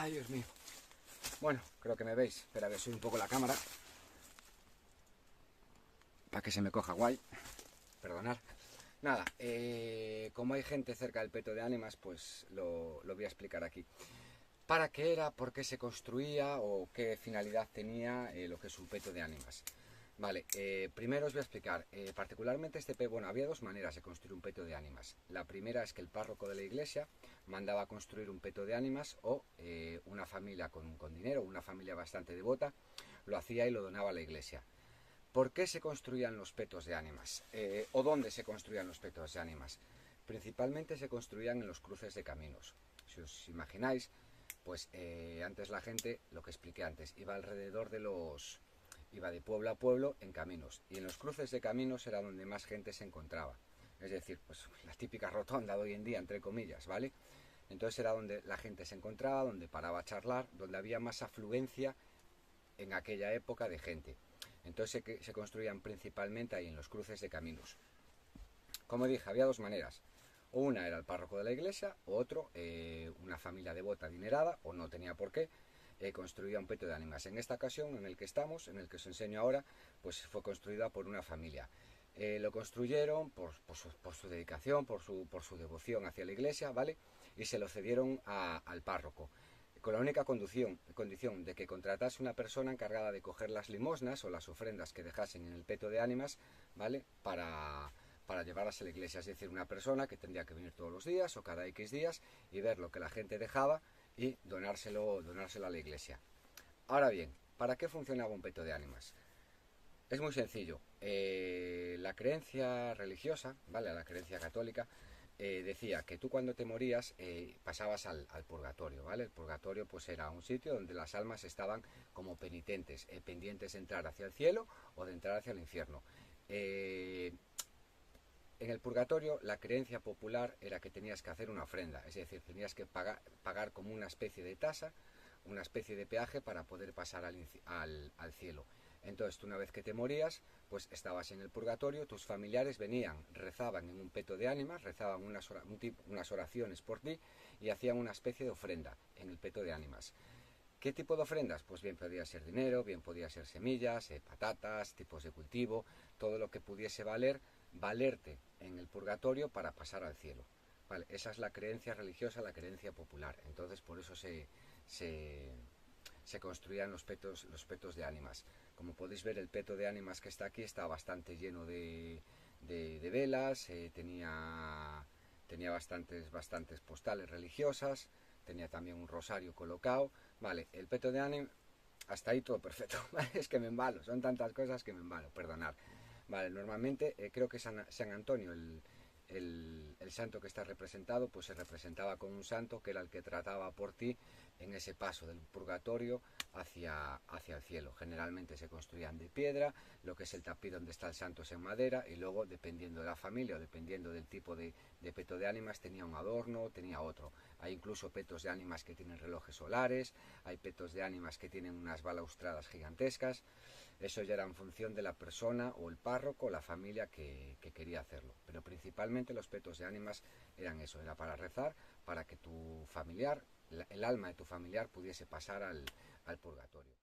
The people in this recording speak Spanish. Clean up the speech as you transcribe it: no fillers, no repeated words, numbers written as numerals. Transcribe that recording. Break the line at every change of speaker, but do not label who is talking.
Ay, Dios mío. Bueno, creo que me veis. Espera, que soy un poco la cámara. Para que se me coja guay. Perdonad. Nada, como hay gente cerca del peto de ánimas, pues lo voy a explicar aquí. ¿Para qué era? ¿Por qué se construía? ¿O qué finalidad tenía lo que es un peto de ánimas? Vale, primero os voy a explicar. Particularmente este peto, bueno, había dos maneras de construir un peto de ánimas. La primera es que el párroco de la iglesia mandaba a construir un peto de ánimas o una familia con dinero, una familia bastante devota, lo hacía y lo donaba a la iglesia. ¿Por qué se construían los petos de ánimas? ¿O dónde se construían los petos de ánimas? Principalmente se construían en los cruces de caminos. Si os imagináis, pues antes la gente, lo que expliqué antes, iba alrededor de los... iba de pueblo a pueblo en caminos. Y en los cruces de caminos era donde más gente se encontraba. Es decir, pues la típica rotonda de hoy en día, entre comillas, ¿vale? Entonces era donde la gente se encontraba, donde paraba a charlar, donde había más afluencia en aquella época de gente. Entonces se construían principalmente ahí en los cruces de caminos. Como dije, había dos maneras. Una era el párroco de la iglesia, o otro, una familia devota adinerada, o no tenía por qué, construía un peto de ánimas. En esta ocasión, en el que estamos, en el que os enseño ahora, pues fue construida por una familia. Lo construyeron por su dedicación, por su devoción hacia la iglesia, ¿vale? Y se lo cedieron al párroco, con la única condición de que contratase una persona encargada de coger las limosnas o las ofrendas que dejasen en el peto de ánimas, ¿vale? Para llevarlas a la iglesia, es decir, una persona que tendría que venir todos los días o cada X días y ver lo que la gente dejaba y donárselo a la iglesia. Ahora bien, ¿para qué funcionaba un peto de ánimas? Es muy sencillo. La creencia religiosa, ¿vale? La creencia católica, decía que tú cuando te morías pasabas al purgatorio, ¿vale? El purgatorio pues era un sitio donde las almas estaban como penitentes, pendientes de entrar hacia el cielo o de entrar hacia el infierno. En el purgatorio la creencia popular era que tenías que hacer una ofrenda, es decir, tenías que pagar como una especie de tasa, una especie de peaje para poder pasar al cielo. Entonces tú una vez que te morías, pues estabas en el purgatorio, tus familiares venían, rezaban en un peto de ánimas, rezaban unas oraciones por ti y hacían una especie de ofrenda en el peto de ánimas. ¿Qué tipo de ofrendas? Pues bien podía ser dinero, bien podía ser semillas, patatas, tipos de cultivo, todo lo que pudiese valerte en el purgatorio para pasar al cielo. Vale, esa es la creencia religiosa, la creencia popular. Entonces por eso se construían los petos de ánimas. Como podéis ver, el peto de ánimas que está aquí está bastante lleno de velas, tenía bastantes postales religiosas, tenía también un rosario colocado. Vale, el peto de ánimas, hasta ahí todo perfecto. Es que me embalo, son tantas cosas que me embalo, perdonad. Vale, normalmente creo que San Antonio, el santo que está representado, pues se representaba con un santo que era el que trataba por ti en ese paso del purgatorio hacia el cielo. Generalmente se construían de piedra, lo que es el tapiz donde está el santo es en madera, y luego dependiendo de la familia o dependiendo del tipo de peto de ánimas tenía un adorno, tenía otro. Hay incluso petos de ánimas que tienen relojes solares, hay petos de ánimas que tienen unas balaustradas gigantescas. Eso ya era en función de la persona o el párroco o la familia que quería hacerlo. Pero principalmente los petos de ánimas eran eso, era para rezar, para que tu familiar, el alma de tu familiar pudiese pasar al purgatorio.